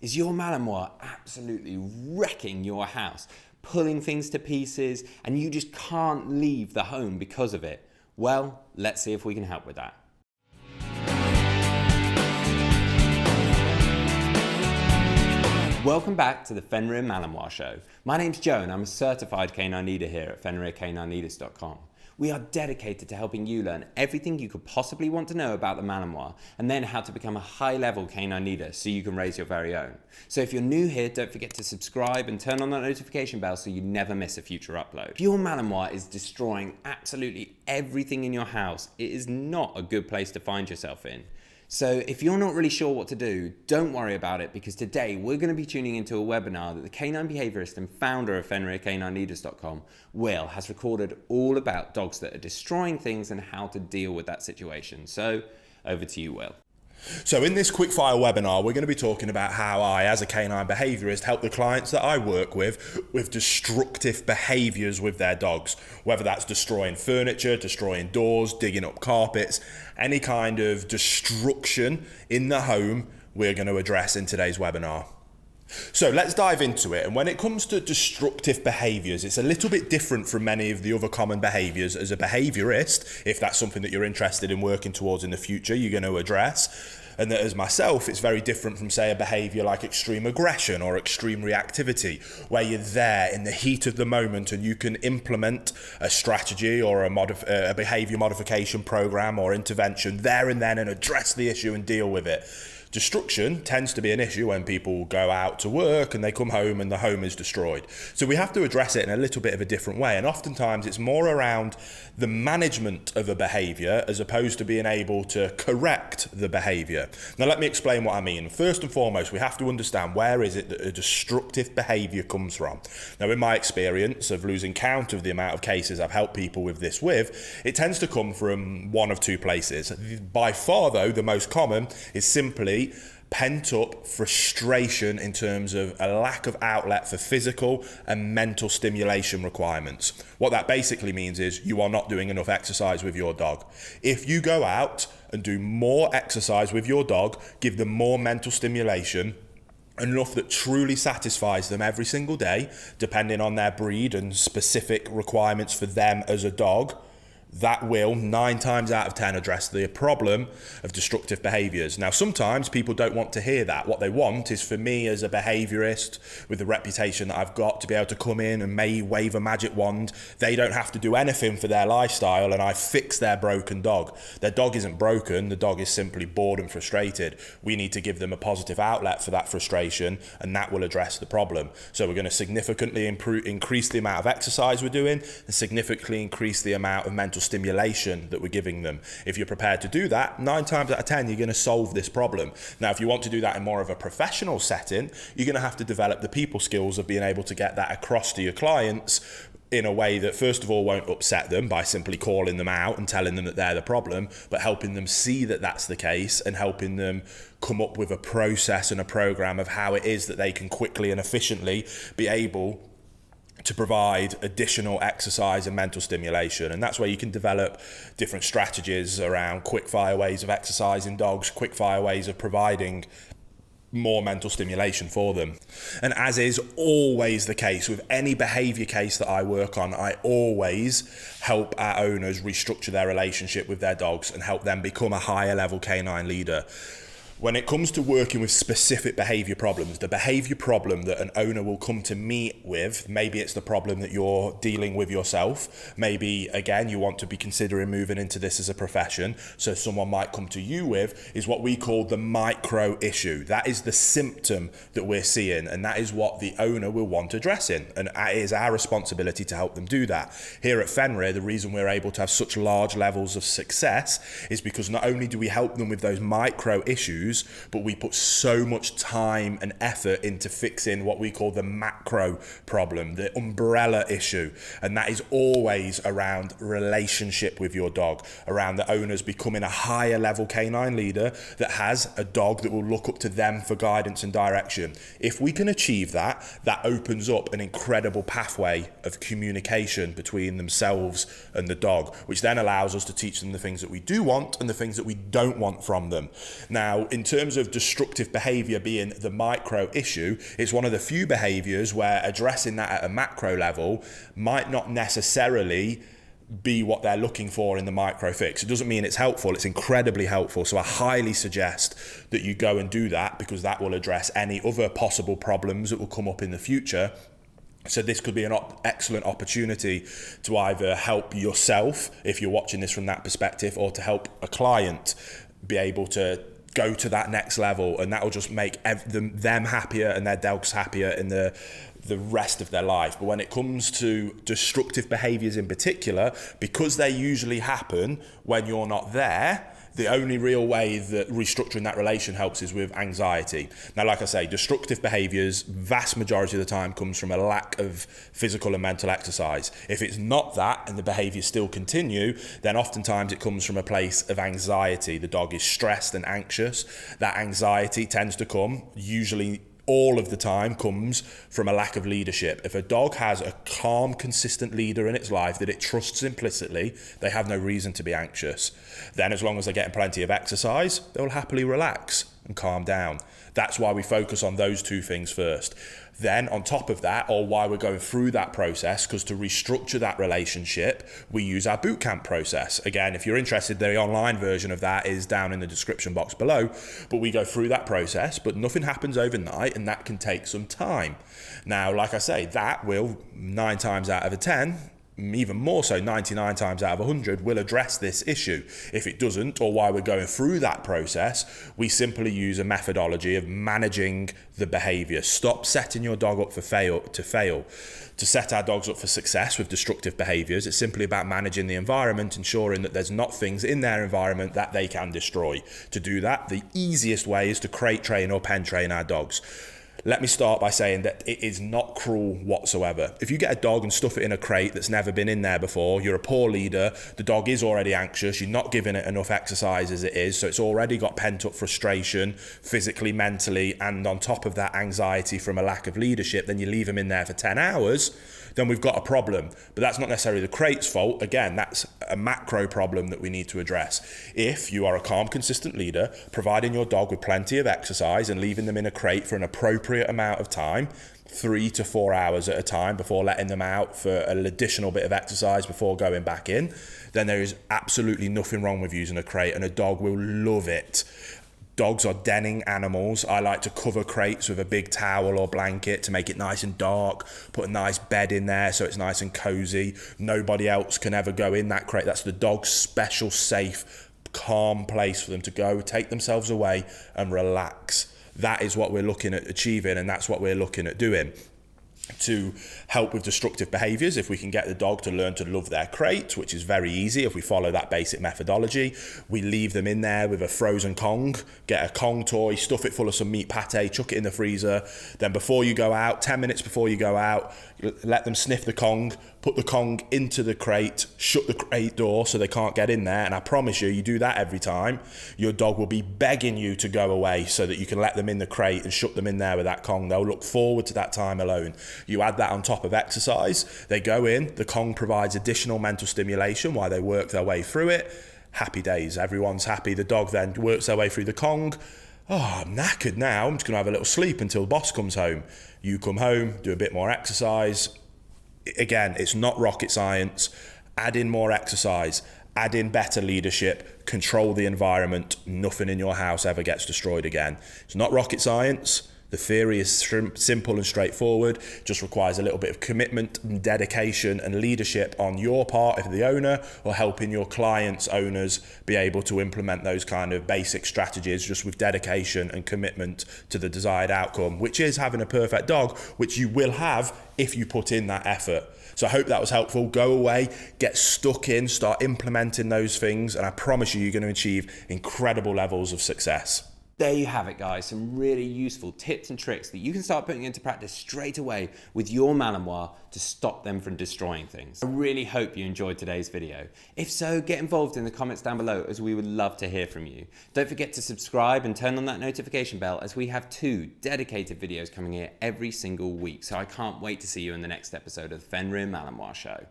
Is your Malinois absolutely wrecking your house, pulling things to pieces, and you just can't leave the home because of it? Well, let's see if we can help with that. Welcome back to the Fenrir Malinois Show. My name's Joe and I'm a certified canine leader here at FenrirCanineLeaders.com. We are dedicated to helping you learn everything you could possibly want to know about the Malinois and then how to become a high-level canine leader so you can raise your very own. So if you're new here, don't forget to subscribe and turn on that notification bell so you never miss a future upload. If your Malinois is destroying absolutely everything in your house, it is not a good place to find yourself in. So if you're not really sure what to do, don't worry about it, because today we're going to be tuning into a webinar that the canine behaviorist and founder of FenrirCanineLeaders.com, Will, has recorded all about dogs that are destroying things and how to deal with that situation. So over to you, Will. So in this quickfire webinar, we're going to be talking about how I, as a canine behaviourist, help the clients that I work with destructive behaviours with their dogs, whether that's destroying furniture, destroying doors, digging up carpets, any kind of destruction in the home we're going to address in today's webinar. So let's dive into it. And when it comes to destructive behaviours, it's a little bit different from many of the other common behaviours. As a behaviourist, if that's something that you're interested in working towards in the future, you're going to address. And that as myself, it's very different from, say, a behaviour like extreme aggression or extreme reactivity, where you're there in the heat of the moment and you can implement a strategy or a behaviour modification program or intervention there and then and address the issue and deal with it. Destruction tends to be an issue when people go out to work and they come home and the home is destroyed. So we have to address it in a little bit of a different way. And oftentimes it's more around the management of a behaviour as opposed to being able to correct the behaviour. Now let me explain what I mean. First and foremost, we have to understand where is it that a destructive behaviour comes from. Now in my experience of losing count of the amount of cases I've helped people with this with, it tends to come from one of two places. By far though, the most common is simply pent up frustration in terms of a lack of outlet for physical and mental stimulation requirements. What that basically means is you are not doing enough exercise with your dog. If you go out and do more exercise with your dog, give them more mental stimulation, enough that truly satisfies them every single day, depending on their breed and specific requirements for them as a dog, that will 9 times out of 10 address the problem of destructive behaviours. Now, sometimes people don't want to hear that. What they want is for me as a behaviourist with the reputation that I've got to be able to come in and may wave a magic wand. They don't have to do anything for their lifestyle and I fix their broken dog. Their dog isn't broken, the dog is simply bored and frustrated. We need to give them a positive outlet for that frustration and that will address the problem. So we're going to significantly increase the amount of exercise we're doing and significantly increase the amount of mental stimulation that we're giving them. If you're prepared to do that, 9 times out of 10 you're going to solve this problem. Now if you want to do that in more of a professional setting, you're going to have to develop the people skills of being able to get that across to your clients in a way that first of all won't upset them by simply calling them out and telling them that they're the problem, but helping them see that that's the case and helping them come up with a process and a program of how it is that they can quickly and efficiently be able to provide additional exercise and mental stimulation. And that's where you can develop different strategies around quick fire ways of exercising dogs, quick fire ways of providing more mental stimulation for them. And as is always the case with any behavior case that I work on, I always help our owners restructure their relationship with their dogs and help them become a higher level canine leader. When it comes to working with specific behavior problems, the behavior problem that an owner will come to me with, maybe it's the problem that you're dealing with yourself. Maybe, again, you want to be considering moving into this as a profession. So someone might come to you with is what we call the micro issue. That is the symptom that we're seeing, and that is what the owner will want addressing. And it is our responsibility to help them do that. Here at Fenrir, the reason we're able to have such large levels of success is because not only do we help them with those micro issues, but we put so much time and effort into fixing what we call the macro problem, the umbrella issue. And that is always around relationship with your dog, around the owners becoming a higher level canine leader that has a dog that will look up to them for guidance and direction. If we can achieve that, that opens up an incredible pathway of communication between themselves and the dog, which then allows us to teach them the things that we do want and the things that we don't want from them. Now, in in terms of destructive behavior being the micro issue, it's one of the few behaviors where addressing that at a macro level might not necessarily be what they're looking for in the micro fix. It doesn't mean it's helpful, it's incredibly helpful. So I highly suggest that you go and do that, because that will address any other possible problems that will come up in the future. So this could be an excellent opportunity to either help yourself, if you're watching this from that perspective, or to help a client be able to go to that next level, and that will just make them happier and their dogs happier in the rest of their life. But when it comes to destructive behaviors in particular, because they usually happen when you're not there, the only real way that restructuring that relation helps is with anxiety. Now, like I say, destructive behaviors, vast majority of the time, comes from a lack of physical and mental exercise. If it's not that and the behaviors still continue, then oftentimes it comes from a place of anxiety. The dog is stressed and anxious. That anxiety tends to come, usually all of the time, comes from a lack of leadership. If a dog has a calm, consistent leader in its life that it trusts implicitly, they have no reason to be anxious. Then, as long as they're getting plenty of exercise, they'll happily relax and calm down. That's why we focus on those two things first. Then, on top of that, or why we're going through that process, because to restructure that relationship, we use our boot camp process. Again, if you're interested, the online version of that is down in the description box below. But we go through that process, but nothing happens overnight, and that can take some time. Now, like I say, that will 9 times out of 10, even more so 99 times out of 100, will address this issue. If it doesn't, or while we're going through that process, we simply use a methodology of managing the behavior. Stop setting your dog up to fail. To set our dogs up for success with destructive behaviors, it's simply about managing the environment, ensuring that there's not things in their environment that they can destroy. To do that, the easiest way is to crate train or pen train our dogs. Let me start by saying that it is not cruel whatsoever. If you get a dog and stuff it in a crate that's never been in there before, you're a poor leader, the dog is already anxious, you're not giving it enough exercise as it is, so it's already got pent up frustration, physically, mentally, and on top of that, anxiety from a lack of leadership, then you leave him in there for 10 hours, then we've got a problem. But that's not necessarily the crate's fault. Again, that's a macro problem that we need to address. If you are a calm, consistent leader, providing your dog with plenty of exercise and leaving them in a crate for an appropriate amount of time, 3 to 4 hours at a time before letting them out for an additional bit of exercise before going back in, then there is absolutely nothing wrong with using a crate, and a dog will love it. Dogs are denning animals. I like to cover crates with a big towel or blanket to make it nice and dark, put a nice bed in there so it's nice and cozy. Nobody else can ever go in that crate. That's the dog's special, safe, calm place for them to go, take themselves away and relax. That is what we're looking at achieving, and that's what we're looking at doing. To help with destructive behaviors, if we can get the dog to learn to love their crate, which is very easy if we follow that basic methodology, we leave them in there with a frozen Kong, get a Kong toy, stuff it full of some meat pate, chuck it in the freezer, then before you go out, 10 minutes before you go out, let them sniff the Kong, put the Kong into the crate, shut the crate door so they can't get in there, and I promise you do that every time, your dog will be begging you to go away so that you can let them in the crate and shut them in there with that Kong. They'll look forward to that time alone. You add that on top of exercise, they go in, the Kong provides additional mental stimulation while they work their way through it. Happy days, everyone's happy. The dog then works their way through the Kong. Oh, I'm knackered now, I'm just going to have a little sleep until boss comes home. You come home, do a bit more exercise. Again, it's not rocket science. Add in more exercise, add in better leadership, control the environment. Nothing in your house ever gets destroyed again. It's not rocket science. The theory is simple and straightforward, just requires a little bit of commitment and dedication and leadership on your part if the owner, or helping your clients' owners be able to implement those kind of basic strategies just with dedication and commitment to the desired outcome, which is having a perfect dog, which you will have if you put in that effort. So I hope that was helpful. Go away, get stuck in, start implementing those things, and I promise you're going to achieve incredible levels of success. There you have it, guys, some really useful tips and tricks that you can start putting into practice straight away with your Malinois to stop them from destroying things. I really hope you enjoyed today's video. If so, get involved in the comments down below, as we would love to hear from you. Don't forget to subscribe and turn on that notification bell, as we have 2 dedicated videos coming here every single week. So I can't wait to see you in the next episode of the Fenrir Malinois Show.